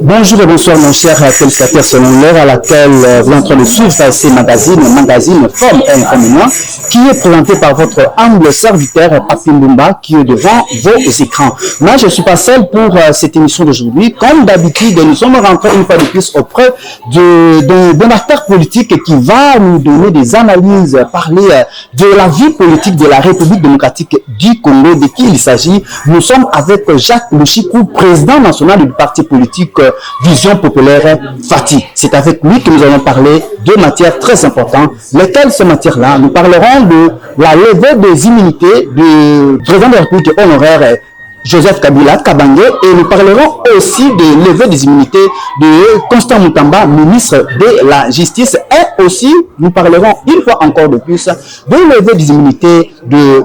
Bonjour et bonsoir mon cher téléspectateur, selon l'heure à laquelle vous êtes en train de suivre ces magazine Forme et Inconvénients, qui est présenté par votre humble serviteur Papi Mbumba, qui est devant vos écrans. Moi je ne suis pas seul pour cette émission d'aujourd'hui. Comme d'habitude, nous sommes rentrés une fois de plus auprès d'un acteur politique qui va nous donner des analyses, parler de la vie politique de la République démocratique du Congo, de qui il s'agit. Nous sommes avec Jacques Lushiku, président national du parti politique Vision Populaire Fati. C'est avec lui que nous allons parler de matières très importantes. Lesquelles ces matières-là? Nous parlerons de la levée des immunités du président de la République honoraire Joseph Kabila Kabange, et nous parlerons aussi de levée des immunités de Constant Moutamba, ministre de la Justice, et aussi nous parlerons une fois encore de plus de levée des immunités de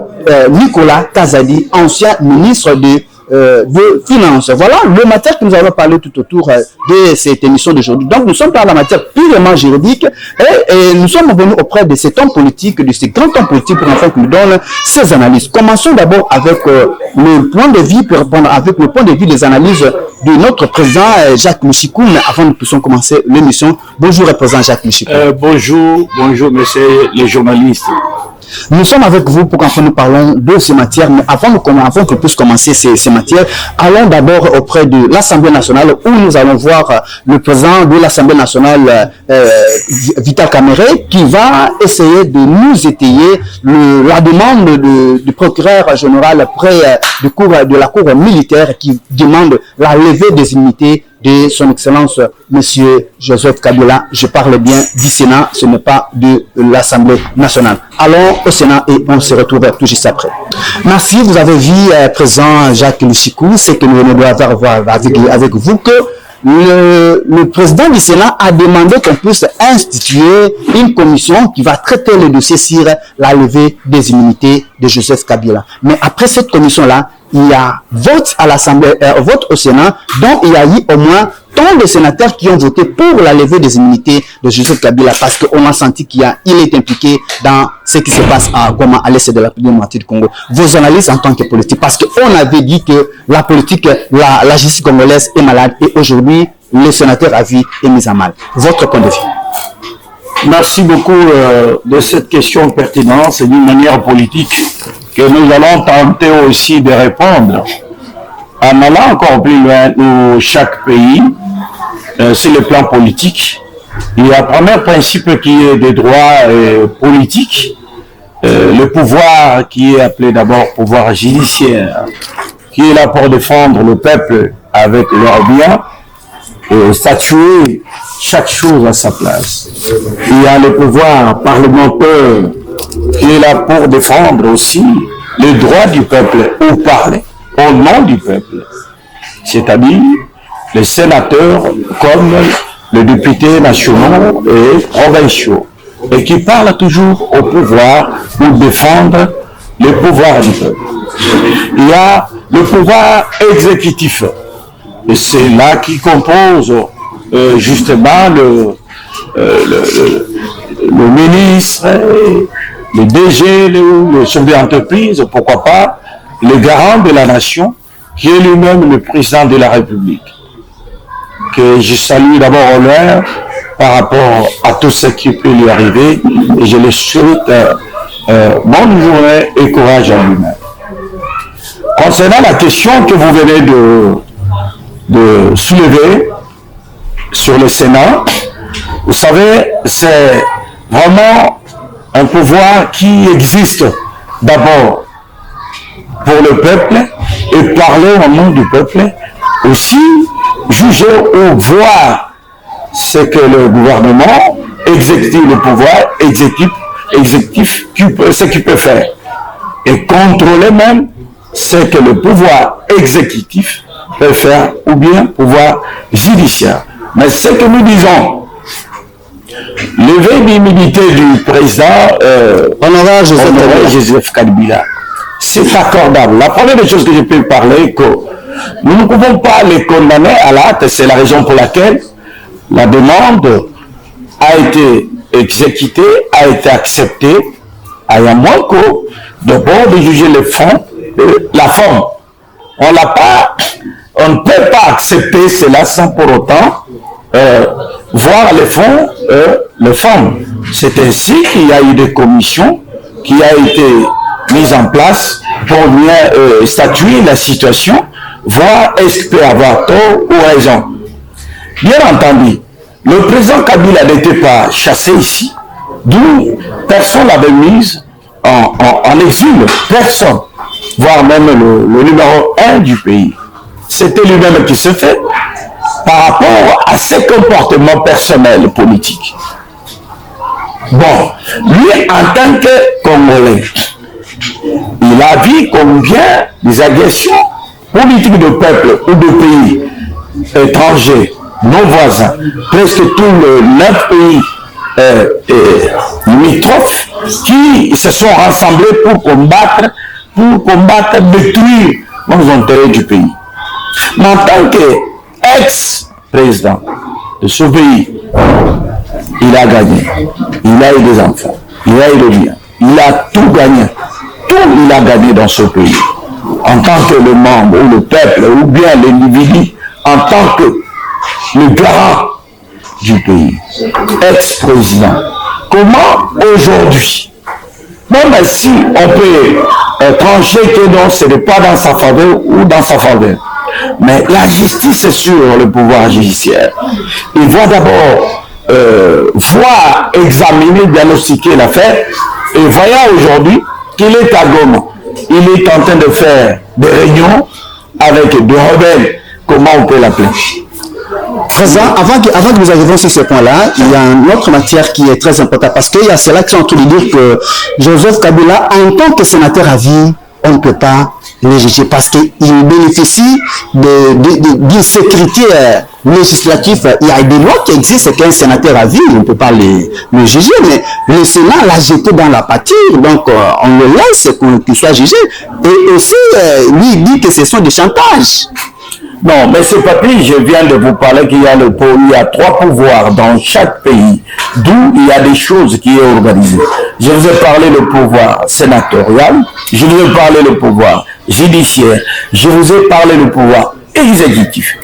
Nicolas Kazadi, ancien ministre de Finances. Voilà le matière que nous allons parler tout autour de cette émission d'aujourd'hui. Donc nous sommes dans la matière purement juridique et nous sommes venus auprès de cet homme politique, de ces grands hommes politiques pour enfin qu'il nous donne ses analyses. Commençons d'abord avec le point de vue, pour répondre avec le point de vue des analyses de notre président Jacques Lushiku. Avant de puissions commencer l'émission, bonjour président Jacques Lushiku. Bonjour messieurs les journalistes. Nous sommes avec vous pour qu'enfin nous parlons de ces matières, mais avant que puisse commencer ces matières, allons d'abord auprès de l'Assemblée nationale où nous allons voir le président de l'Assemblée nationale, Vital Kamerhe, qui va essayer de nous étayer la demande du procureur général près de la cour militaire qui demande la levée des immunités de son Excellence, Monsieur Joseph Kabila. Je parle bien du Sénat, ce n'est pas de l'Assemblée nationale. Allons au Sénat et on se retrouve tout juste après. Merci, vous avez vu, président Jacques Lushiku, c'est que nous venons de voir avec vous que le président du Sénat a demandé qu'on puisse instituer une commission qui va traiter le dossier sur la levée des immunités de Joseph Kabila. Mais après cette commission-là, il y a vote à l'Assemblée, vote au Sénat, dont il y a eu au moins tant de sénateurs qui ont voté pour la levée des immunités de Joseph Kabila, parce qu'on a senti qu'il est impliqué dans ce qui se passe à Goma, à l'est de la démocratie du Congo. Vos analyses en tant que politique, parce qu'on avait dit que la politique, la justice congolaise est malade, et aujourd'hui, le sénateur a vu est mis à mal. Votre point de vue. Merci beaucoup de cette question pertinente. C'est d'une manière politique que nous allons tenter aussi de répondre. En allant encore plus loin, chaque pays, c'est le plan politique. Il y a un premier principe qui est des droits politiques, le pouvoir qui est appelé d'abord pouvoir judiciaire, qui est là pour défendre le peuple avec leurs biens, et statuer chaque chose à sa place. Il y a le pouvoir parlementaire qui est là pour défendre aussi les droits du peuple ou parler au nom du peuple, c'est-à-dire les sénateurs comme les députés nationaux et provinciaux, et qui parlent toujours au pouvoir pour défendre les pouvoirs du peuple. Il y a le pouvoir exécutif, et c'est là qui compose justement le ministre, le DG, le chef d'entreprise, pourquoi pas, le garant de la nation, qui est lui-même le président de la République. Que je salue d'abord en l'air par rapport à tout ce qui peut lui arriver, et je le souhaite bonne journée et courage à lui-même. Concernant la question que vous venez de soulever sur le Sénat, vous savez, c'est vraiment un pouvoir qui existe d'abord pour le peuple et parler au nom du peuple, aussi juger ou voir ce que le gouvernement exécutif, le pouvoir exécutif ce qu'il peut faire, et contrôler même ce que le pouvoir exécutif peut faire, ou bien pouvoir judiciaire. Mais ce que nous disons, lever l'immunité du président honoraire Joseph Kabila, c'est accordable. La première des choses que je peux parler, que nous ne pouvons pas les condamner à l'acte, c'est la raison pour laquelle la demande a été exécutée, a été acceptée, à moins que d'abord de juger le fond, la forme. On l'a pas on ne peut pas accepter cela sans pour autant voir les fonds. C'est ainsi qu'il y a eu des commissions qui ont été mises en place pour bien statuer la situation, voir est-ce qu'il peut avoir tort ou raison. Bien entendu, le président Kabila n'était pas chassé ici, d'où personne l'avait mise en exil, personne, voire même le numéro 1 du pays. C'était lui-même qui se fait par rapport à ses comportements personnels politiques. Bon, lui, en tant que Congolais, il a vu combien des agressions politiques de peuple ou de pays étrangers, nos voisins, presque tous les 9 pays limitrophes qui se sont rassemblés pour combattre, détruire nos intérêts du pays. Mais en tant qu'ex-président de ce pays, il a gagné. Il a eu des enfants, il a eu le bien, il a tout gagné. Tout il a gagné dans ce pays. En tant que le membre ou le peuple ou bien l'individu, en tant que le garant du pays, ex-président. Comment aujourd'hui, même si on peut trancher que non, ce n'est pas dans sa faveur ou dans sa faveur, mais la justice est sur le pouvoir judiciaire. Il va d'abord voir, examiner, diagnostiquer l'affaire, et voyant aujourd'hui qu'il est à Goma. Il est en train de faire des réunions avec des rebelles, comment on peut l'appeler. Président, avant que nous arrivions sur ce point-là, il y a une autre matière qui est très importante, parce qu'il y a cela qui sont en train de dire que Joseph Kabila, en tant que sénateur à vie, on ne peut pas le juger parce qu'il bénéficie d'une sécurité législative. Il y a des lois qui existent qu'un sénateur à vie, on ne peut pas le juger, mais le Sénat l'a jeté dans la pâture, donc on le laisse qu'il soit jugé. Et aussi, lui, il dit que ce sont des chantages. Non, mais ce papier, je viens de vous parler qu'il y a 3 pouvoirs dans chaque pays, d'où il y a des choses qui sont organisées. Je vous ai parlé du pouvoir sénatorial, je vous ai parlé du pouvoir judiciaire, je vous ai parlé du pouvoir exécutif.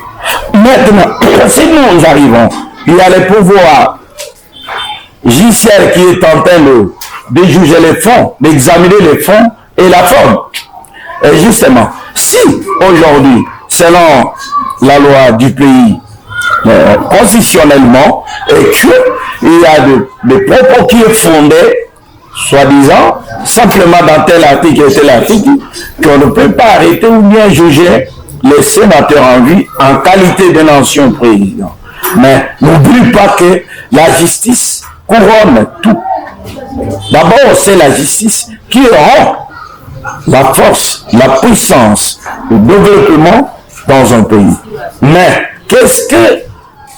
Maintenant, si nous arrivons, il y a le pouvoir judiciaire qui est en train de juger les fonds, d'examiner les fonds et la forme. Et justement, si aujourd'hui, selon la loi du pays, constitutionnellement, et qu'il y a des propos qui sont fondés, soi-disant, simplement dans tel article et tel article, qu'on ne peut pas arrêter ou bien juger les sénateurs en vie en qualité d'un ancien président. Mais n'oublie pas que la justice couronne tout. D'abord, c'est la justice qui rend la force, la puissance, le développement dans un pays. Mais qu'est-ce que,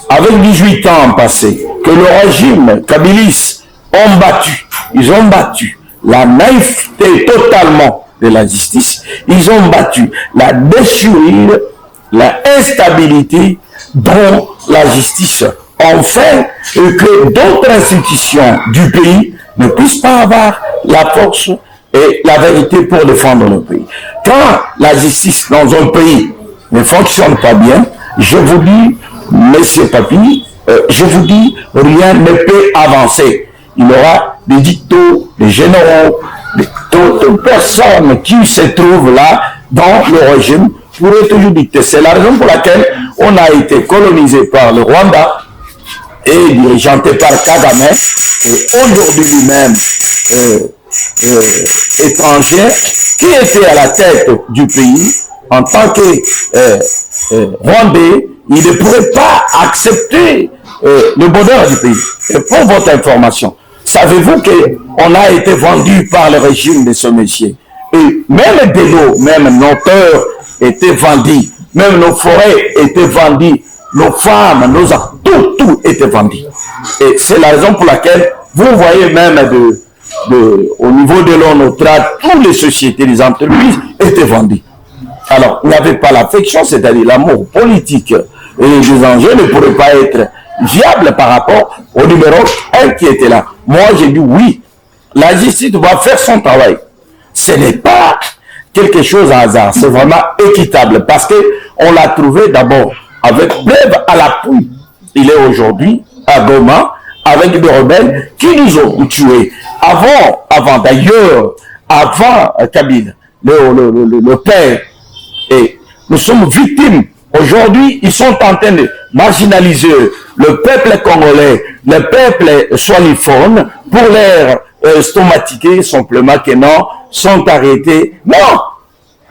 avec 18 ans passés, que le régime kabiliste ils ont battu la naïveté totalement de la justice, ils ont battu la déchirure, la instabilité dont la justice en fait et que d'autres institutions du pays ne puissent pas avoir la force et la vérité pour défendre le pays. Quand la justice dans un pays ne fonctionne pas bien, je vous dis, Monsieur Papi, je vous dis, rien ne peut avancer. Il y aura des dictos, des généraux, d'autres personnes qui se trouvent là dans le régime pourraient toujours dicter. C'est la raison pour laquelle on a été colonisé par le Rwanda et dirigeanté par Kagame, et aujourd'hui lui-même étranger, qui était à la tête du pays en tant que Rwandais. Il ne pourrait pas accepter le bonheur du pays. Et pour votre information, savez-vous qu'on a été vendu par le régime de ce monsieur? Et même de l'eau, même nos terres étaient vendues, même nos forêts étaient vendues, nos femmes, nos hommes, tout était vendu. Et c'est la raison pour laquelle vous voyez même au niveau de l'eau, toutes les sociétés, les entreprises étaient vendues. Alors, il n'y avait pas l'affection, c'est-à-dire l'amour politique et les enjeux ne pourraient pas être viables par rapport au numéro 1 qui était là. Moi, j'ai dit oui, la justice va faire son travail. Ce n'est pas quelque chose à hasard, c'est vraiment équitable parce que on l'a trouvé d'abord avec preuve à l'appui. Il est aujourd'hui à Goma avec des rebelles qui nous ont tués. Avant d'ailleurs, avant Kabila, le père, et nous sommes victimes. Aujourd'hui, ils sont en train de marginaliser le peuple congolais, le peuple swaliphone, pour leur stomatiquer simplement que non, sont arrêtés. Non,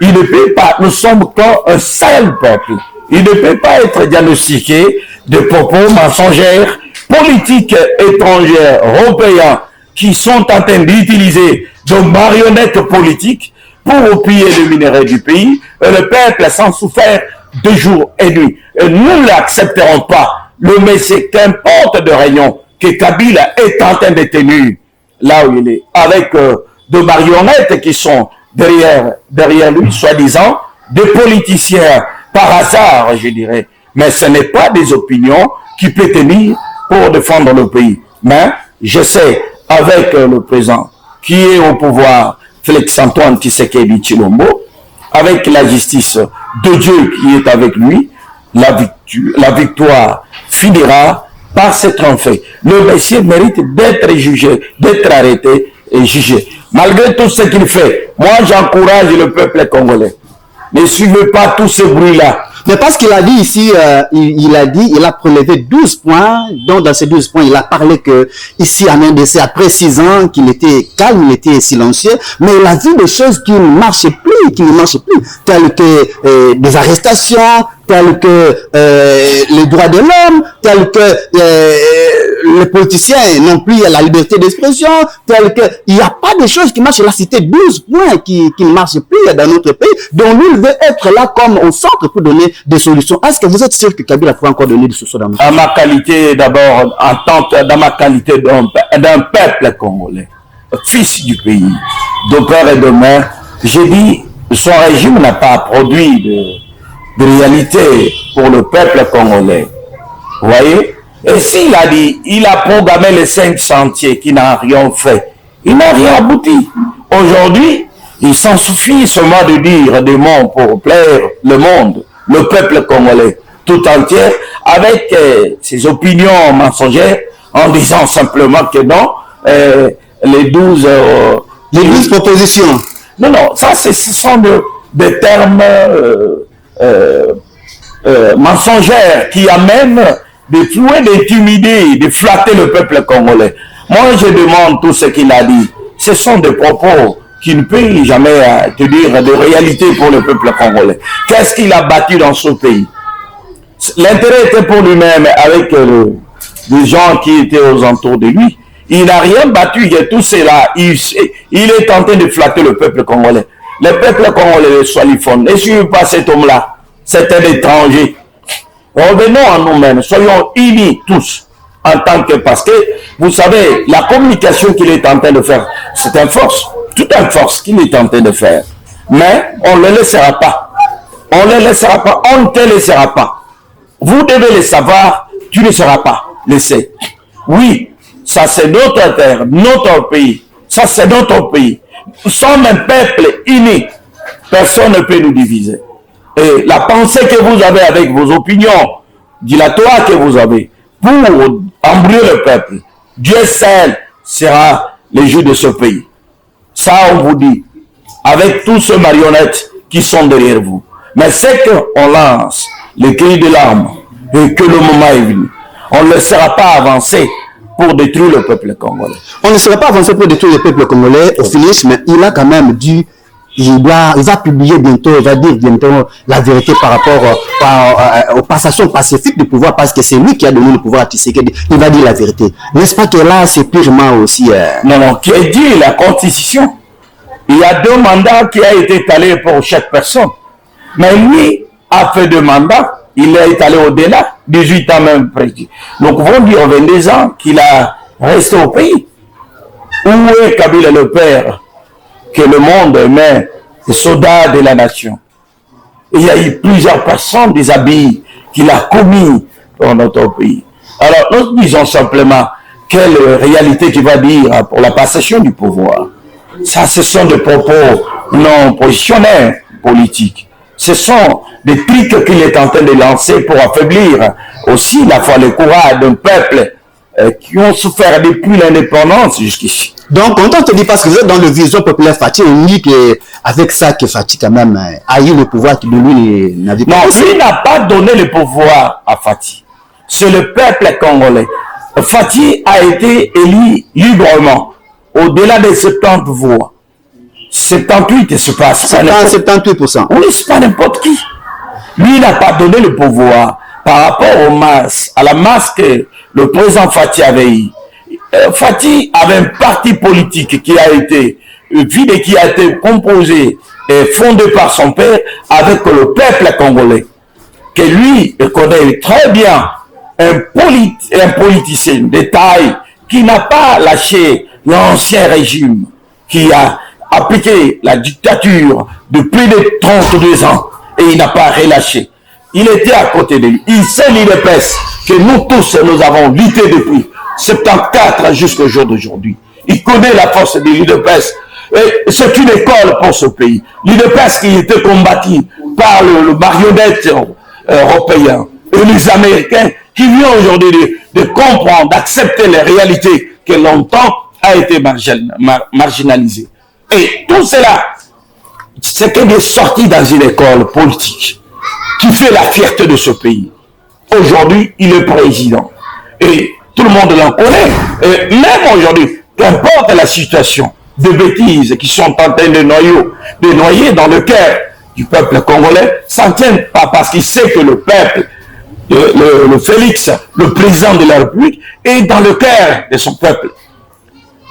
il ne peut pas, nous sommes qu'un seul peuple. Il ne peut pas être diagnostiqué de propos mensongers, politiques étrangères, européens, qui sont en train d'utiliser de marionnettes politiques pour piller le minerai du pays, et le peuple sans souffert de jour et nuit. Et nous ne l'accepterons pas. Le Messie, qu'importe de réunion que Kabila est en train de tenir là où il est, avec de marionnettes qui sont derrière lui, soi-disant, des politiciens, par hasard, je dirais. Mais ce n'est pas des opinions qui peuvent tenir pour défendre le pays. Mais je sais, avec le président qui est au pouvoir, Félix-Antoine Tshisekedi Tshilombo, avec la justice de Dieu qui est avec lui, la victoire finira par se triompher. Le Messie mérite d'être jugé, d'être arrêté et jugé. Malgré tout ce qu'il fait, moi j'encourage le peuple congolais. Ne suivez pas tous ces bruits-là. Mais parce qu'il a dit ici, il a prélevé 12 points, donc dans ces 12 points, il a parlé que ici en RDC, après 6 ans, qu'il était calme, il était silencieux, mais il a vu des choses qui ne marchaient plus, telles que des arrestations, telles que les droits de l'homme, telles que les politiciens n'ont plus la liberté d'expression, telles que il n'y a pas de choses qui marchent. Il a cité 12 points qui ne marchent plus dans notre pays, donc lui, il veut être là comme au centre pour donner des solutions. Est-ce que vous êtes sûr que Kabila pourra encore donner des solutions dans notre pays? À ma qualité d'abord, dans ma qualité d'un peuple congolais, fils du pays, de père et de mère, j'ai dit, son régime n'a pas produit de réalité pour le peuple congolais. Vous voyez? Et s'il a dit, il a programmé les 5 chantiers qui n'ont rien fait, il n'a rien abouti. Aujourd'hui, il s'en suffit seulement de dire des mots pour plaire le monde, le peuple congolais tout entier, avec ses opinions mensongères, en disant simplement que non, les 12 propositions. Non, ça ce sont des termes mensongers qui amènent de flouer, d'intimider, de flatter le peuple congolais. Moi, je demande tout ce qu'il a dit. Ce sont des propos qui ne peuvent jamais te dire de réalité pour le peuple congolais. Qu'est-ce qu'il a battu dans ce pays? L'intérêt était pour lui-même avec des gens qui étaient aux entours de lui. Il n'a rien battu, il tout cela. Il est tenté de flatter le peuple congolais. Le peuple congolais, Swaliphone, ne suivez pas cet homme-là. C'est un étranger. Revenons à nous-mêmes, soyons unis tous, en tant que, parce que, vous savez, la communication qu'il est en train de faire, c'est une force, toute une force qu'il est en train de faire. Mais on ne le laissera pas. On ne le laissera pas, on ne te laissera pas. Vous devez le savoir, tu ne seras pas laissé. Oui, ça c'est notre terre, notre pays. Ça c'est notre pays. Nous sommes un peuple uni. Personne ne peut nous diviser. Et la pensée que vous avez avec vos opinions dilatoires que vous avez pour embrouiller le peuple, Dieu seul sera le juge de ce pays. Ça on vous dit, avec tous ces marionnettes qui sont derrière vous. Mais c'est qu'on lance les cris de larmes et que le moment est venu. On ne laissera pas avancer pour détruire le peuple congolais. On ne sera pas avancé pour détruire le peuple congolais au finish, mais il a quand même dit, il va publier bientôt, il va dire bientôt la vérité par rapport aux passations pacifiques du pouvoir, parce que c'est lui qui a donné le pouvoir à Tshisekedi. Il va dire la vérité. N'est-ce pas que là, c'est purement aussi... Non, qui a dit la constitution. Il y a 2 mandats qui ont été étalés pour chaque personne. Mais lui a fait 2 mandats. Il est étalé au-delà, 18 ans même précis. Donc, on dit en 22 ans qu'il a resté au pays. Où est Kabila le père que le monde aimait, le soldat de la nation? Et il y a eu plusieurs personnes déshabillées qu'il a commis dans notre pays. Alors, nous disons simplement quelle réalité qu'il va dire pour la passation du pouvoir. Ça, ce sont des propos non positionnels politiques. Ce sont des trucs qu'il est en train de lancer pour affaiblir aussi la foi, le courage d'un peuple qui ont souffert depuis l'indépendance jusqu'ici. Donc, quand on te dit, parce que vous êtes dans le vision populaire Fati, on dit qu'avec ça, que Fati quand même a eu le pouvoir qui de lui n'avait pas. Non, lui n'a pas donné le pouvoir à Fati. C'est le peuple congolais. Fati a été élu librement, au-delà des 70 voix. 78, c'est pas 78%. Oui, c'est pas n'importe qui. Lui n'a pas donné le pouvoir par rapport aux masses, à la masse que le président Fati avait eu. Fati avait un parti politique qui a été vide et qui a été composé et fondé par son père avec le peuple congolais. Que lui connaît très bien un politicien de taille qui n'a pas lâché l'ancien régime, qui a appliqué la dictature depuis de 32 ans et il n'a pas relâché. Il était à côté de lui. Il sait l'UDPS que nous tous, nous avons lutté depuis 74 jusqu'au jour d'aujourd'hui. Il connaît la force de l'UDPS. C'est une école pour ce pays. L'UDPS qui était combattu par le marionnette européen et les Américains qui viennent aujourd'hui de comprendre, d'accepter les réalités que longtemps a été marginalisée. Et tout cela, c'est qu'il est sorti dans une école politique qui fait la fierté de ce pays. Aujourd'hui, il est président. Et tout le monde l'en connaît. Et même aujourd'hui, qu'importe la situation de bêtises qui sont en train de noyer dans le cœur du peuple congolais, ça ne tient pas parce qu'il sait que le peuple, le Félix, le président de la République, est dans le cœur de son peuple.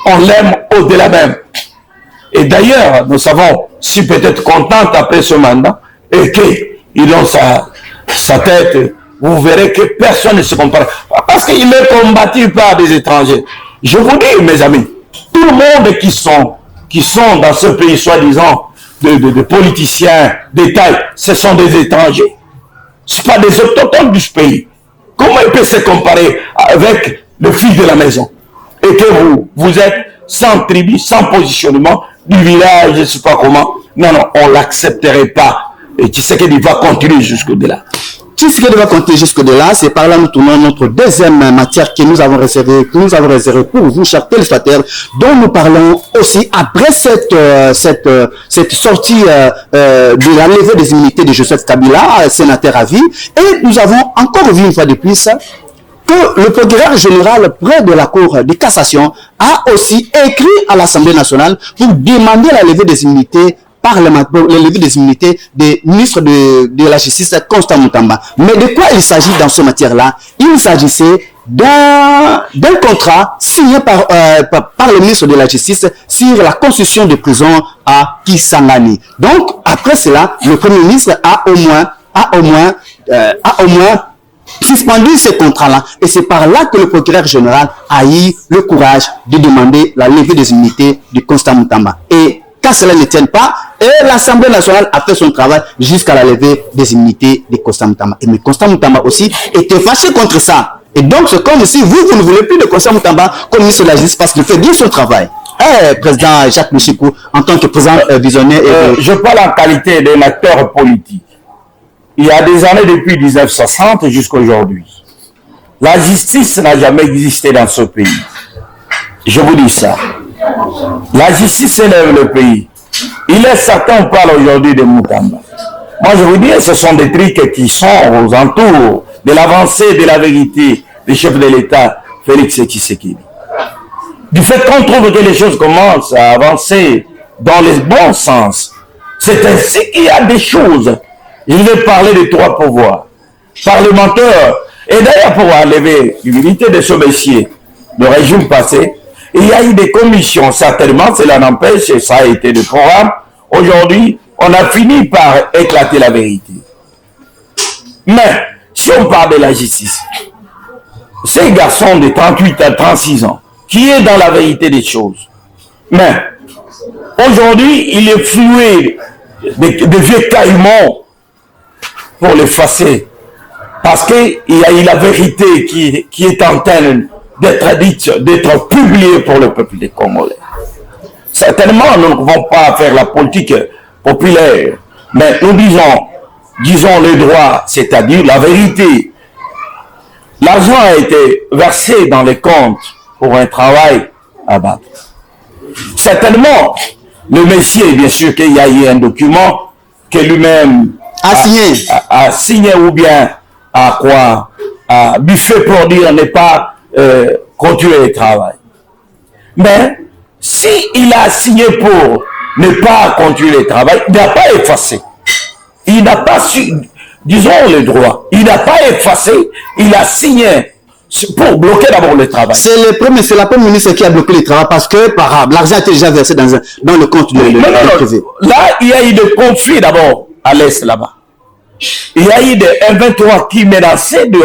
On l'aime au-delà même. Et d'ailleurs, nous savons si peut-être contente après ce mandat et qu'il a sa tête, vous verrez que personne ne se compare. Parce qu'il est combattu par des étrangers. Je vous dis, mes amis, tout le monde qui sont dans ce pays, soi-disant, de politiciens, d'État, ce sont des étrangers. Ce ne sont pas des autochtones du pays. Comment il peut se comparer avec le fils de la maison? Et que vous êtes sans tribu, sans positionnement, du village, je ne sais pas comment. Non, on ne l'accepterait pas. Et tu sais qu'il va continuer jusque-là. Tout ce qui va continuer jusque-là, c'est par là nous tournons notre deuxième matière que nous avons réservée pour vous, chers téléspectateurs, dont nous parlons aussi après cette sortie de la levée des immunités de Joseph Kabila, sénateur à vie. Et nous avons encore vu une fois de plus que le procureur général près de la Cour de cassation a aussi écrit à l'Assemblée nationale pour demander la levée des immunités la levée des immunités des ministres de la Justice, Constant Moutamba. Mais de quoi il s'agit dans ce matière-là? Il s'agissait d'un contrat signé par le ministre de la Justice sur la construction de prisons à Kisangani. Donc, après cela, le Premier ministre a au moins suspendu ce contrat-là. Et c'est par là que le procureur général a eu le courage de demander la levée des immunités de Constant Moutamba. Et quand cela ne tient pas, et l'Assemblée nationale a fait son travail jusqu'à la levée des immunités de Constant Moutamba. Et mais Constant Moutamba aussi était fâché contre ça. Et donc c'est comme si vous ne voulez plus de Constant Moutamba comme ministre de la Justice parce qu'il fait bien son travail. Président Jacques Mouchikou, en tant que président visionnaire... Je parle en qualité d'un acteur politique. Il y a des années depuis 1960 jusqu'à aujourd'hui. La justice n'a jamais existé dans ce pays. Je vous dis ça. La justice élève le pays. Il est certain, on parle aujourd'hui de Moutamba. Moi, je vous dis, ce sont des trucs qui sont aux entours de l'avancée de la vérité du chef de l'État, Félix Tshisekedi. Du fait qu'on trouve que les choses commencent à avancer dans le bon sens, c'est ainsi qu'il y a des choses. Je vais parler de trois pouvoirs. Parlementaire, et d'ailleurs pour enlever l'unité de ce messier, le régime passé, il y a eu des commissions, certainement, cela n'empêche, et ça a été le programme. Aujourd'hui, on a fini par éclater la vérité. Mais, si on parle de la justice, ces garçons de 38 à 36 ans, qui est dans la vérité des choses, mais, aujourd'hui, il est floué de vieux caïmans pour l'effacer. Parce qu'il y a eu la vérité qui est en train d'être dite, d'être publiée pour le peuple des Congolais. Certainement, nous ne pouvons pas faire la politique populaire, mais nous disons disons le droit, c'est-à-dire la vérité. L'argent a été versé dans les comptes pour un travail à battre. Certainement, le Messie, bien sûr qu'il y a eu un document que lui-même a signé ou bien à quoi a buffé pour dire ne pas continuer le travail. Mais s'il a signé pour ne pas continuer le travail, il n'a pas effacé. Il n'a pas su, disons le droit, il n'a pas effacé, il a signé pour bloquer d'abord le travail. C'est la première ministre qui a bloqué le travail parce que l'argent a été déjà versé dans le compte de privé. Là, il y a eu des conflits d'abord à l'est là-bas. Il y a eu des M23 qui menaçaient de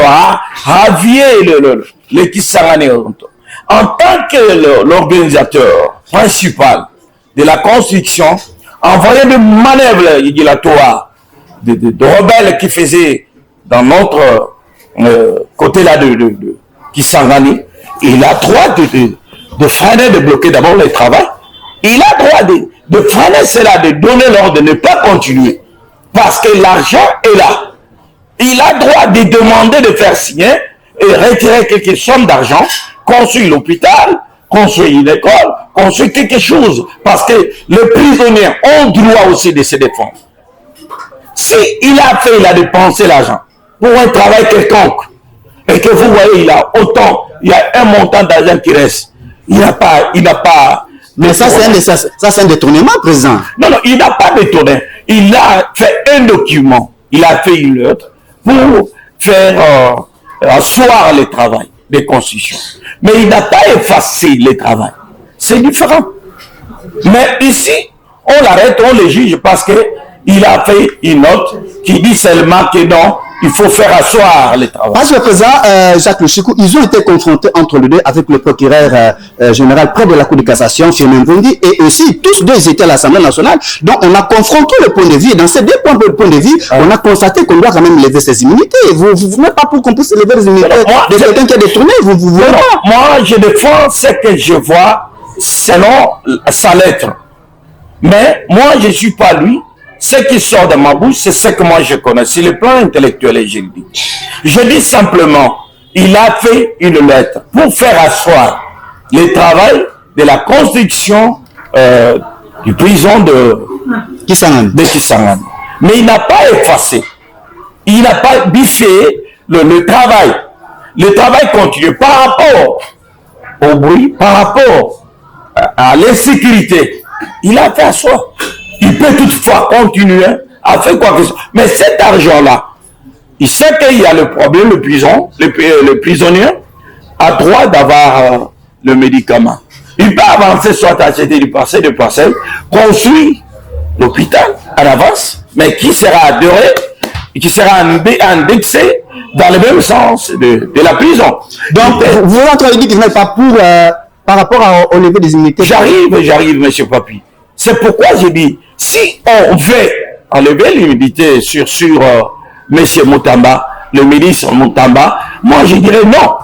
ravier le Kisangani. En tant que l'organisateur principal de la construction, envoyé de manœuvres régulatoires de rebelles qui faisaient dans notre côté là de Kisangani, il a droit de freiner, de bloquer d'abord le travail. Il a droit de freiner cela, de donner l'ordre de ne pas continuer. Parce que l'argent est là. Il a droit de demander de faire signer et retirer quelques sommes d'argent, construire l'hôpital, construire une école, construire quelque chose. Parce que les prisonniers ont droit aussi de se défendre. S'il il a dépensé l'argent pour un travail quelconque, et que vous voyez, il y a un montant d'argent qui reste. Il n'a pas. Mais ça, c'est un détournement, président. Non, il n'a pas détourné. Il a fait un document. Il a fait une lettre pour faire asseoir le travail des constitutions. Mais il n'a pas effacé le travail. C'est différent. Mais ici, on l'arrête, on le juge parce qu'il a fait une note qui dit seulement que non, il faut faire asseoir le travail. Parce que le président Jacques Lushiku, ils ont été confrontés entre les deux avec le procureur général près de la Cour de cassation, Firmin Mbondi, et aussi tous deux étaient à l'Assemblée nationale. Donc on a confronté le point de vue. Dans ces deux points de vue, on a constaté qu'on doit quand même lever ses immunités. Vous n'êtes pas pour qu'on puisse lever les immunités de quelqu'un qui a détourné. Vous voulez pas. Moi, je défends ce que je vois selon sa lettre. Mais moi, je ne suis pas lui. Ce qui sort de ma bouche, c'est ce que moi je connais. C'est le plan intellectuel et juridique. Je dis simplement, il a fait une lettre pour faire asseoir le travail de la construction du prison de Kisangani. Mais il n'a pas effacé. Il n'a pas biffé le travail. Le travail continue par rapport au bruit, par rapport à l'insécurité. Il a fait asseoir. Il peut toutefois continuer à faire quoi que ce soit. Mais cet argent-là, il sait qu'il y a le problème, le prisonnier a droit d'avoir le médicament. Il peut avancer, soit acheter des parcelles, construire l'hôpital à l'avance, mais qui sera adoré, qui sera indexé dans le même sens de la prison. Donc, vous êtes en train de dire qu'il n'est pas pour, par rapport au lever des immunités. J'arrive, M. Papi. C'est pourquoi j'ai dit, si on veut enlever l'immunité sur M. Moutamba, le ministre Moutamba, moi je dirais non.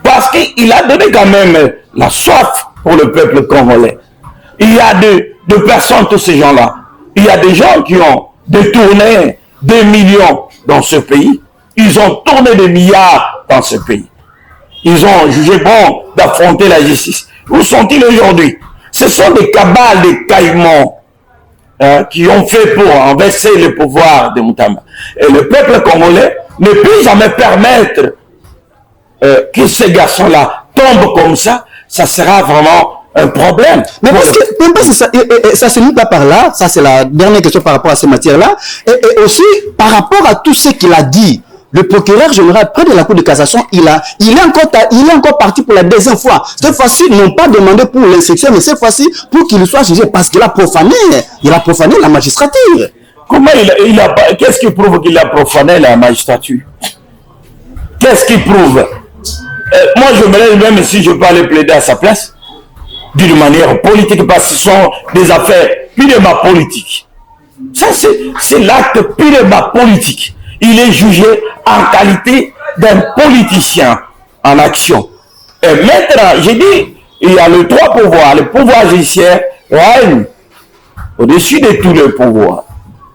Parce qu'il a donné quand même la soif pour le peuple congolais. Il y a de personnes, tous ces gens-là. Il y a des gens qui ont détourné des millions dans ce pays. Ils ont tourné des milliards dans ce pays. Ils ont jugé bon d'affronter la justice. Où sont-ils aujourd'hui? Ce sont des cabales, des caïmans qui ont fait pour renverser le pouvoir de Moutamba. Et le peuple congolais ne peut jamais permettre que ces garçons-là tombent comme ça. Ça sera vraiment un problème. Mais parce que, même pas ça se limite pas par là. Ça, c'est la dernière question par rapport à ces matières-là. Et aussi, par rapport à tout ce qu'il a dit, le procureur général, près de la Cour de cassation, il est encore parti pour la deuxième fois. Cette fois-ci, non pas demandé pour l'instruction, mais cette fois-ci, pour qu'il soit jugé, parce qu'il a profané la magistrature. Comment qu'est-ce qui prouve qu'il a profané la magistrature? Qu'est-ce qui prouve? Moi, je me lève même si je peux aller plaider à sa place, d'une manière politique, parce que ce sont des affaires purement politiques. Ça, c'est l'acte purement politique. Il est jugé en qualité d'un politicien en action. Et maintenant, j'ai dit, il y a le trois pouvoirs. Le pouvoir judiciaire règne au-dessus de tous les pouvoirs.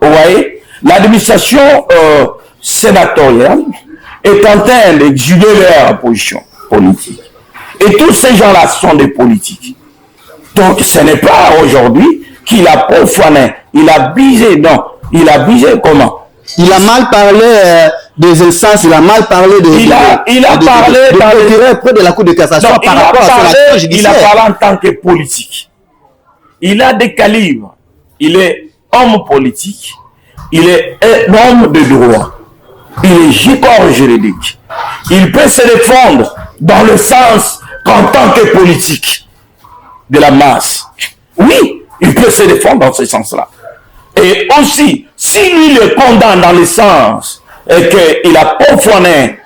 Vous voyez? l'administration sénatoriale est en train d'exhiber leur position politique. Et tous ces gens-là sont des politiques. Donc ce n'est pas aujourd'hui qu'il a profané, il a visé, non, il a visé comment? Il a mal parlé des instances, il a mal parlé de près de la Cour de cassation par rapport à son action judiciaire. Il a parlé en tant que politique. Il a des calibres. Il est homme politique. Il est un homme de droit. Il est corps juridique. Il peut se défendre dans le sens qu'en tant que politique de la masse. Oui, il peut se défendre dans ce sens-là. Et aussi, si lui le condamne dans le sens qu'il a profané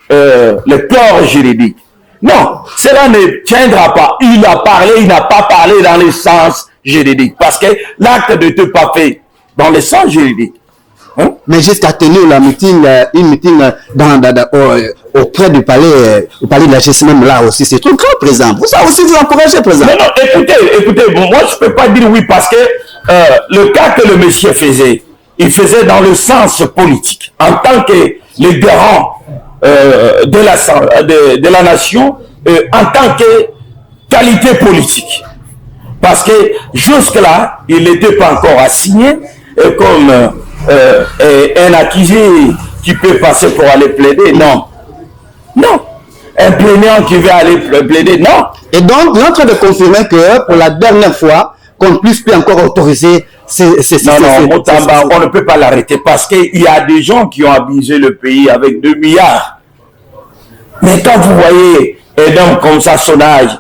le corps juridique, non, cela ne tiendra pas. Il a parlé, il n'a pas parlé dans le sens juridique. Parce que l'acte ne t'est pas fait dans le sens juridique. Hein? Mais jusqu'à tenir une meeting auprès du palais, au palais de la justice, même là aussi, c'est trop grand, président. Pour ça aussi, vous encouragez, président. Non, écoutez, bon, moi je ne peux pas dire oui parce que le cas que le monsieur faisait, il faisait dans le sens politique. En tant que le garant de la nation, en tant que qualité politique. Parce que jusque-là, il n'était pas encore assigné comme un accusé qui peut passer pour aller plaider. Non. Non. Un plaignant qui veut aller plaider. Non. Et donc, il est en train de confirmer que pour la dernière fois, qu'on puisse plus encore autoriser Non, Mutamba, on ne peut pas l'arrêter parce qu'il y a des gens qui ont abusé le pays avec 2 milliards. Mais quand vous voyez un homme comme ça, son âge,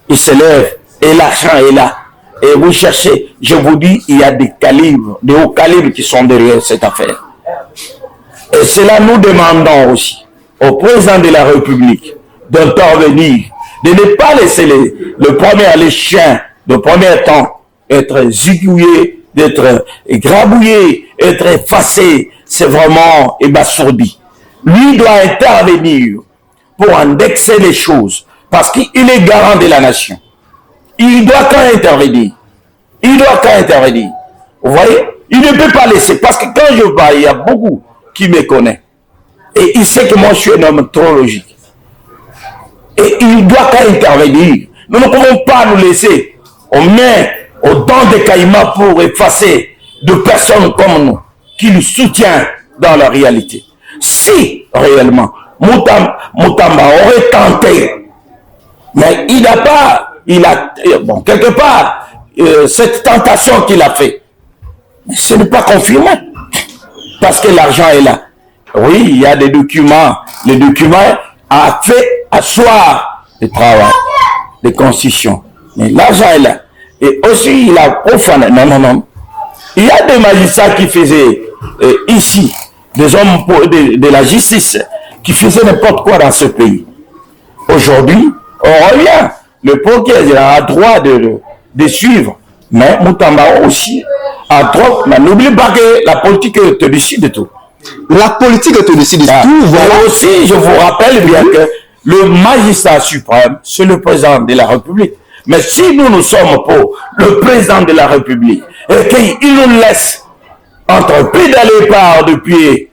il se lève et l'argent est là. Et vous cherchez, je vous dis, il y a des calibres, des hauts calibres qui sont derrière cette affaire. Et cela nous demandons aussi au président de la République d'intervenir, de ne pas laisser les chiens de premier temps être zigouillés, d'être grabouillés, être effacés. C'est vraiment ébasourdi. Lui doit intervenir pour indexer les choses parce qu'il est garant de la nation. Il doit quand intervenir. Il doit quand intervenir. Vous voyez? Il ne peut pas laisser. Parce que quand je vois, il y a beaucoup qui me connaissent. Et il sait que moi, je suis un homme trop logique. Et il doit quand intervenir. Nous ne pouvons pas nous laisser. On met au dents des caïmans pour effacer de personnes comme nous, qui nous soutiennent dans la réalité. Si, réellement, Mutamba aurait tenté, mais il n'a pas... bon, quelque part, cette tentation qu'il a fait, ce n'est pas confirmé. Parce que l'argent est là. Oui, il y a des documents. Les documents ont fait asseoir le travail, les constitutions. Mais l'argent est là. Et aussi, il a profané. Non. Il y a des magistrats qui faisaient ici, des hommes de la justice, qui faisaient n'importe quoi dans ce pays. Aujourd'hui, on revient. Le procureur a droit de suivre, mais Mutamba aussi a droit. Mais n'oublie pas que la politique te décide de tout. La politique te décide de tout. Voilà. Et aussi, je vous rappelle bien que le magistrat suprême, c'est le président de la République. Mais si nous sommes pour le président de la République et qu'il nous laisse entre pédaler par depuis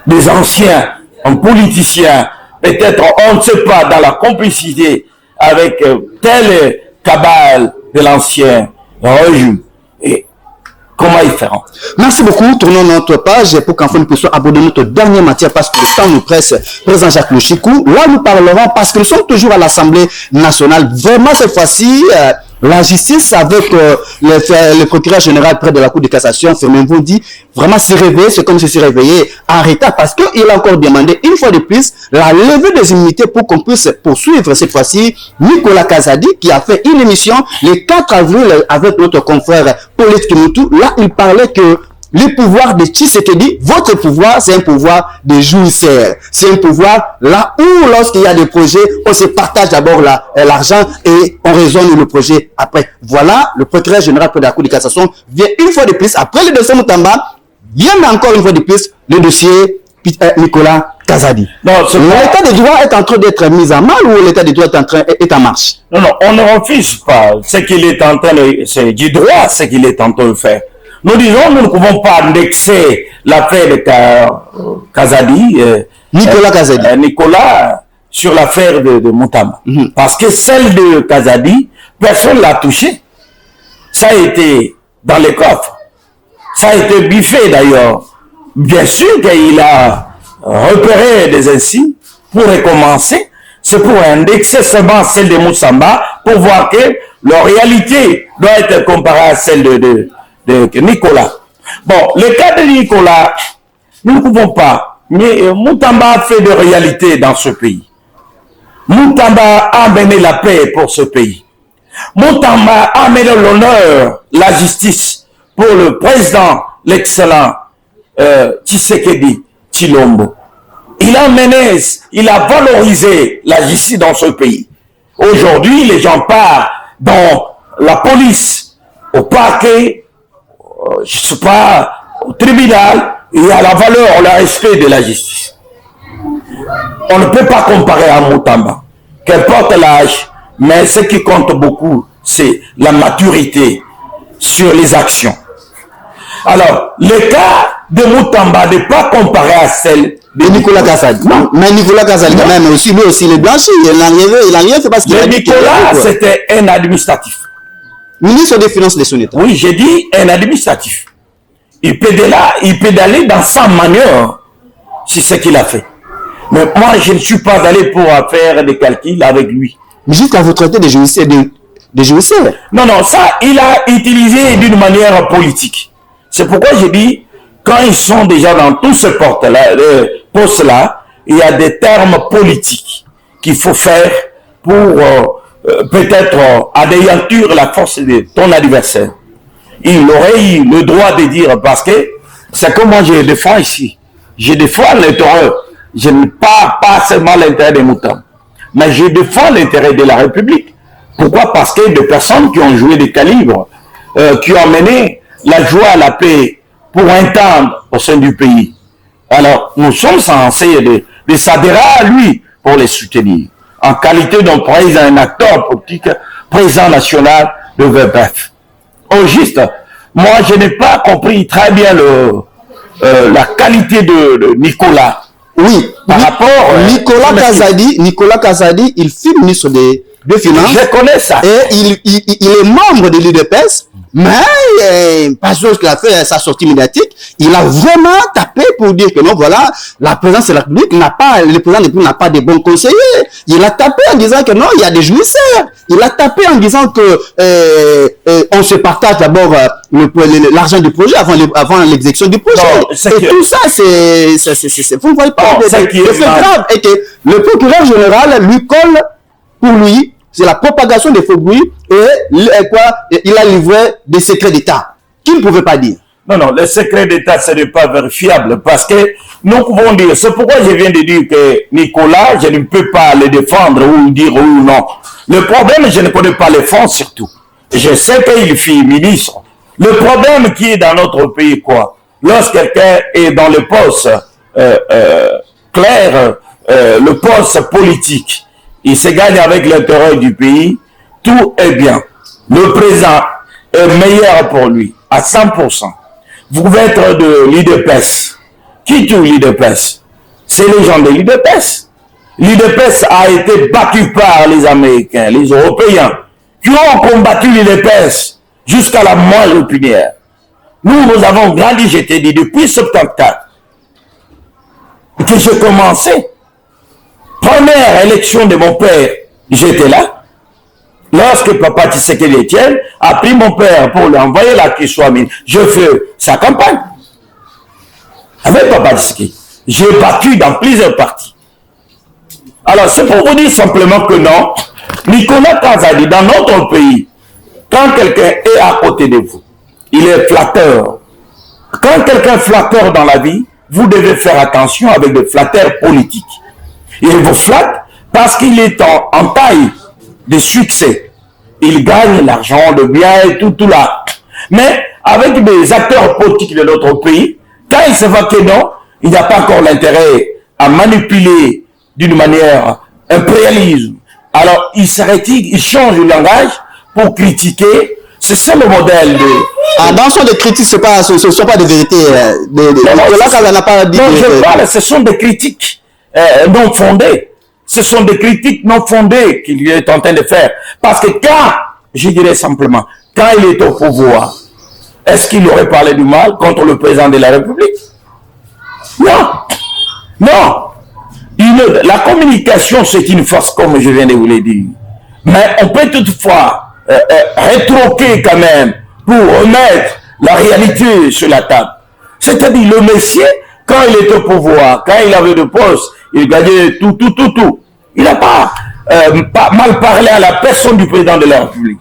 des anciens, un politicien, peut-être on ne sait pas, dans la complicité avec telle cabale de l'ancien régime. Et comment ils feront? Merci beaucoup. Tournons notre page pour qu'enfin nous puissions aborder notre dernière matière parce que le temps nous presse. Président Jacques Louchikou, là nous parlerons parce que nous sommes toujours à l'Assemblée nationale. Vraiment cette fois-ci, la justice avec le procureur général près de la Cour de cassation, Firmin dit vraiment s'est réveillé, c'est comme si s'est réveillé en retard parce qu'il a encore demandé une fois de plus la levée des immunités pour qu'on puisse poursuivre cette fois-ci Nicolas Kazadi qui a fait une émission le 4 avril avec notre confrère Paulette Kimutu. Là, il parlait que le pouvoir de Tshisekedi, votre pouvoir, c'est un pouvoir de jouisseur. C'est un pouvoir là où, lorsqu'il y a des projets, on se partage d'abord l'argent et on raisonne le projet après. Voilà, le procureur général de la Cour de cassation vient une fois de plus, après le dossier Mutamba, vient encore une fois de plus le dossier Nicolas Kazadi. L'état de droit est en train d'être mis en mal ou l'état de droit est en marche? Non, on ne refuse pas ce qu'il est en train de... C'est du droit ce qu'il est en train de faire. Nous disons, nous ne pouvons pas indexer l'affaire de Kazadi, Nicolas, sur l'affaire de Moutamba. Parce que celle de Kazadi, personne ne l'a touché. Ça a été dans les coffres. Ça a été biffé d'ailleurs. Bien sûr qu'il a repéré des insignes pour recommencer. C'est pour indexer seulement celle de Moussamba pour voir que leur réalité doit être comparée à celle de Nicolas. Bon, le cas de Nicolas, nous ne pouvons pas. Mais Moutamba a fait de réalité dans ce pays. Moutamba a amené la paix pour ce pays. Moutamba a amené l'honneur, la justice pour le président, l'excellent Tshisekedi Tshilombo. Il a valorisé la justice dans ce pays. Aujourd'hui, les gens partent dans la police, au parquet, je ne sais pas, au tribunal, et à la valeur, le respect de la justice. On ne peut pas comparer à Moutamba. Qu'importe l'âge, mais ce qui compte beaucoup, c'est la maturité sur les actions. Alors, le cas de Moutamba n'est pas comparé à celle de Nicolas Kazadi. Non, mais Nicolas Kazadi, quand même, aussi, lui aussi, il est blanchi. Il n'a rien fait parce qu'il a dit Nicolas, c'était un administratif. Ministre des Finances de son État. Oui, j'ai dit un administratif. Il pédalait dans sa manière. C'est ce qu'il a fait. Mais moi, je ne suis pas allé pour faire des calculs avec lui. Mais jusqu'à vous traiter des jouisseurs. Non, non, ça, il a utilisé d'une manière politique. C'est pourquoi j'ai dit, quand ils sont déjà dans tout ce poste-là, il y a des termes politiques qu'il faut faire pour peut-être anéantir la force de ton adversaire. Il aurait eu le droit de dire, parce que c'est comme moi je défends ici. Je défends l'intérêt. Je ne parle pas seulement l'intérêt des moutons, mais je défends l'intérêt de la République. Pourquoi? Parce que des personnes qui ont joué des calibres, qui ont mené la joie, la paix pour un temps au sein du pays. Alors, nous sommes censés de s'adhérer à lui pour les soutenir. En qualité d'un président, un acteur politique, président national de VPF. Au juste, moi, je n'ai pas compris très bien la qualité de Nicolas. Oui, par rapport Nicolas Kazadi, il fut ministre des Finances. Je connais ça. Et il est membre de l'UDPS. Mais, parce qu'il a fait sa sortie médiatique, il a vraiment tapé pour dire que non, voilà, la présidence de la République le président n'a pas de bons conseillers. Il a tapé en disant que non, il y a des jouisseurs. Il a tapé en disant que on se partage d'abord l'argent du projet avant l'exécution du projet. Non, et tout ça, vous ne voyez pas, c'est grave. Et que le procureur général lui colle pour lui. C'est la propagation des faux bruits et il a livré des secrets d'État qu'il ne pouvait pas dire. Non, non, les secrets d'État, ce n'est pas vérifiable parce que nous pouvons dire, c'est pourquoi je viens de dire que Nicolas, je ne peux pas le défendre ou dire oui ou non. Le problème, je ne connais pas les fonds surtout. Je sais qu'il fut ministre. Le problème qui est dans notre pays, quoi, lorsque quelqu'un est dans le poste clair, le poste politique, il se gagne avec l'intérêt du pays, tout est bien. Le président est meilleur pour lui, à 100%. Vous pouvez être de l'UDPS. Qui tue l'UDPS? C'est les gens de l'UDPS. L'UDPS a été battu par les Américains, les Européens, qui ont combattu l'UDPS jusqu'à la moelle épinière. Nous avons grandi, je t'ai dit, depuis 1974, que j'ai commencé. Première élection de mon père, j'étais là. Lorsque papa Tshisekedi Etienne a pris mon père pour lui envoyer la Kiswamine, je fais sa campagne. Avec papa Tshisekedi. J'ai battu dans plusieurs partis. Alors, c'est pour vous dire simplement que non, Nicolas Kazadi, dans notre pays, quand quelqu'un est à côté de vous, il est flatteur. Quand quelqu'un est flatteur dans la vie, vous devez faire attention avec des flatteurs politiques. Il vous flatte parce qu'il est en taille de succès. Il gagne l'argent, le bien et tout là. Mais avec des acteurs politiques de notre pays, quand il se voit que non, il n'y a pas encore l'intérêt à manipuler d'une manière impérialisme. Alors, il change le langage pour critiquer C'est ça le modèle de... Ah, dans ce sont des critiques, ce ne sont pas des vérités. Nicolas n'a pas dit... Non, je parle, ce sont des critiques non fondées. Ce sont des critiques non fondées qu'il est en train de faire. Parce que quand, je dirais simplement, quand il est au pouvoir, est-ce qu'il aurait parlé du mal contre le président de la République? Non. Non. La communication, c'est une force, comme je viens de vous le dire. Mais on peut toutefois rétroquer quand même pour remettre la réalité sur la table. C'est-à-dire le monsieur, quand il était au pouvoir, quand il avait de poste, il gagnait tout. Il n'a pas mal parlé à la personne du président de la République.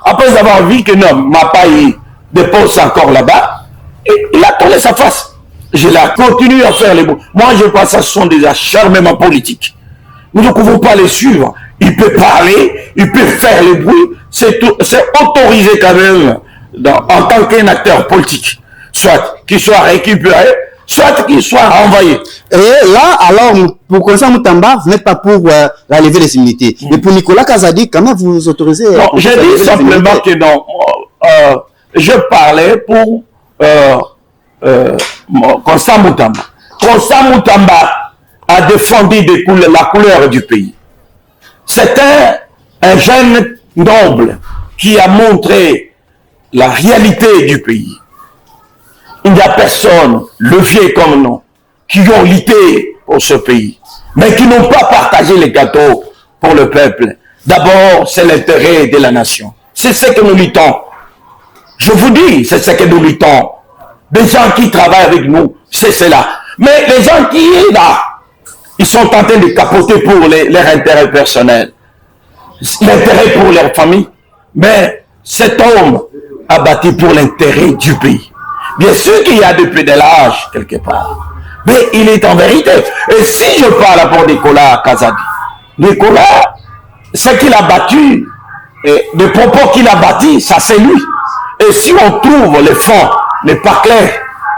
Après avoir vu que non, m'a pas eu de poste encore là-bas, il a tourné sa face. Je l'ai continué à faire les mots. Moi, je pense que ce sont des acharnements politiques. Nous ne pouvons pas les suivre. Il peut parler, il peut faire les bruits. C'est autorisé quand même en tant qu'un acteur politique. Soit qu'il soit récupéré, soit qu'il soit renvoyé. Et là, alors, pour Constant Moutamba, vous n'êtes pas pour relever les immunités. Mais pour Nicolas Kazadi, comment vous autorisez... Non, je dis simplement que non. Je parlais pour Constant Moutamba. Constant Moutamba a défendu la couleur du pays. C'était un jeune noble qui a montré la réalité du pays. Il n'y a personne, le vieux comme nous, qui ont lutté pour ce pays, mais qui n'ont pas partagé les gâteaux pour le peuple. D'abord, c'est l'intérêt de la nation. C'est ce que nous luttons. Je vous dis, c'est ce que nous luttons. Des gens qui travaillent avec nous, c'est cela. Mais les gens qui sont là, ils sont en train de capoter pour leur intérêt personnel, l'intérêt pour leur famille. Mais cet homme a bâti pour l'intérêt du pays. Bien sûr qu'il y a du pédalage quelque part, mais il est en vérité. Et si je parle pour Nicolas Kazadi, Nicolas, ce qu'il a battu, les propos qu'il a bâtis, ça c'est lui. Et si on trouve les fonds, n'est pas clair,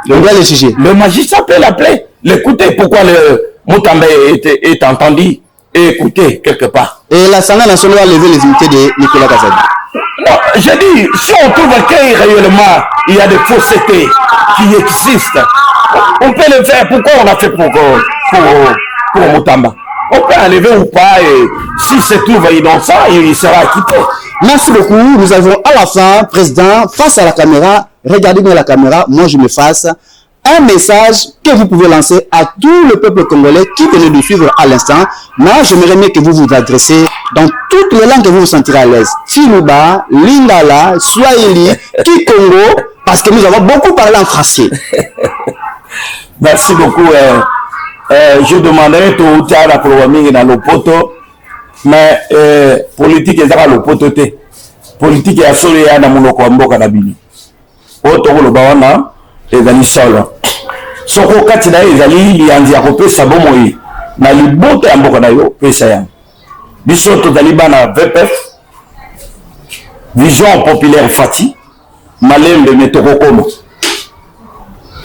le magistrat peut l'appeler, l'écouter. Pourquoi le Moutamba est entendu et écouté quelque part. Et l'Assemblée nationale a levé les immunités de Nicolas Kazadi. Non, j'ai dit, si on trouve que réellement il y a des faussetés qui existent, on peut le faire. Pourquoi on a fait pour Moutamba? On peut enlever ou pas, et si se trouve innocent, il sera acquitté. Merci beaucoup. Nous avons à la fin, président, face à la caméra, regardez dans la caméra, moi je me fasse un message que vous pouvez lancer à tout le peuple congolais qui venait de suivre à l'instant. Moi, j'aimerais bien que vous vous adressez dans toutes les langues que vous vous sentirez à l'aise. Tiluba, Lingala, Swahili, Kikongo, parce que nous avons beaucoup parlé en français. Merci beaucoup. Je demanderais tout à la programming dans le poteau, mais politique est dans le poteau. Politique est associée dans mon combo canabini. Autre le bawana ezali solo. Soko kati na ezali lianzi ya kopesa bomoi na liboto ya mboka na yo pesa ya. Biso tozali bana VPF, Vision Populaire Fati, Malembe Metokokoma.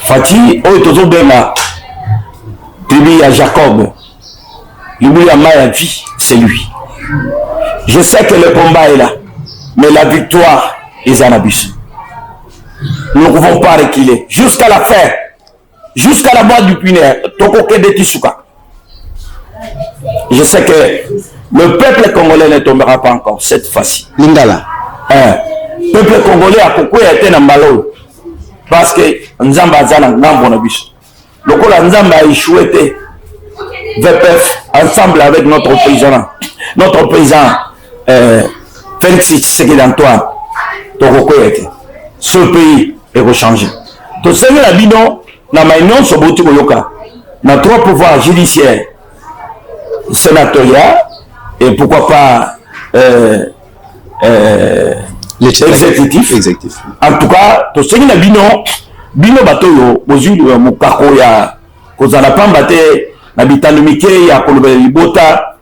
Fati oyo tozobenga tribu ya Jacob, libu ya ma ya vie, c'est lui. Je sais que le combat est là, mais la victoire est en abysse. Nous ne pouvons pas reculer jusqu'à la fin, jusqu'à la mort du punaire. Je sais que le peuple congolais ne tombera pas encore cette fois-ci. Lingala. Le peuple congolais a beaucoup été dans malo parce que Nzamba Zana Ngambo Nabish. Le col Nzamba a échoué. VPF ensemble avec notre président Félix Tshisekedi Antoine. Ce pays est rechangé. Donc, c'est la bino, na maïnon, so bouti koyoka, na trois pouvoirs judiciaires, sénatorial, et pourquoi pas l'exécutif. En tout cas, to sengi na bino batoyo, bozuli mukako ya kozala pamba te na bitando mike ya kolobela libota,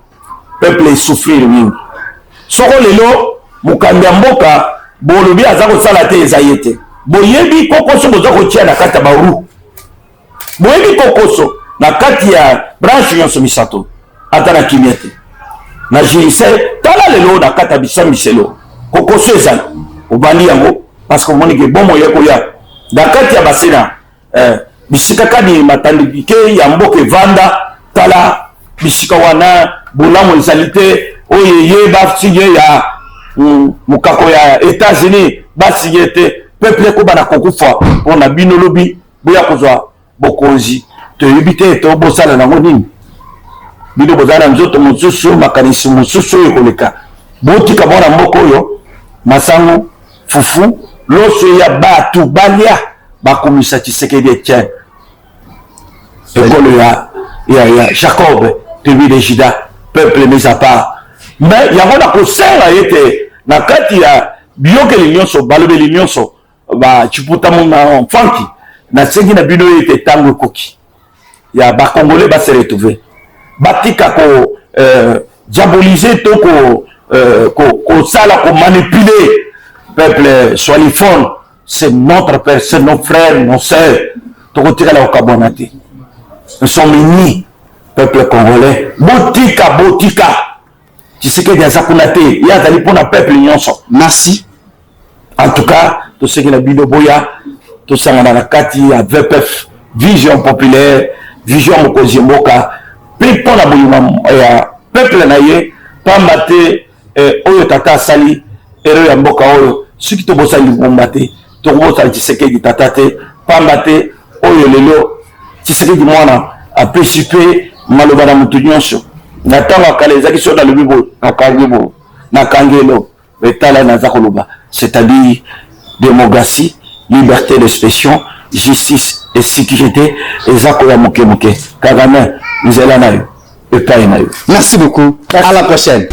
peuple souffrir mingi. Soko lelo mukambia mboka bolobi azako sala te ezayete. Boyebi kokoso boza kotia na kati ya bauru. Boyebi kokoso na kati ya branche nyonso misato. Ata na kimia te. Na jirise tala lelo na kati ya bisambiselo. Kokoso ezali. obali yango parce que moni ke bon moye ko ya dakati ya basena bisika kadi matandi ke ya mboke vanda tala bisika wana bulamu ezalite oyeye bafsiye ya mukako ya États-Unis basiye te peuple ko bana kokufa pona bino lobi boya kozwa bokonzi to yibite to bosala nango nini bino bozala nzoto mosusu makanisi mosusu ekoleka botika bona moko oyo masango fufu loso ya batu balia bakomisa Tshisekedi Etienne ekolo ya Jacob tribu de Juda peuple mis à part mais yango na kosenga ete na kati ya biyokeli nyonso balobeli nyonso bachiputa mona fanki na sengi na bino ete tango ekoki ya bakongole base retrouver batika ko diaboliser to ko sala ko manipuler peuple soalifone c'est notre père c'est nos frères nos sœurs to ko tika la okabonate nous sommes unis peuple congolais botika Tshisekedi azakunate ya zali pona peuple nyonso merci en tout cas to seki na bino boya to sangana na kati ya VPF vision populaire vision mokonzi mboka pe pona boyuma ya peuple na ye pamba te oyo tata asali ero ya mboka oyo soki tobosali ngomba te tokobosala Tshisekedi tata te pamba te oyo lelo Tshisekedi mwana apesi pe maloba na mutu nyonso na ntango akala ezaki so na lobi boye nakangi elo etala naza koloba c'est-à-dire démocratie liberté d'expression justice et sécurité eza koya moke moke kagame nzela na yo epai na yo. Merci beaucoup, à la prochaine.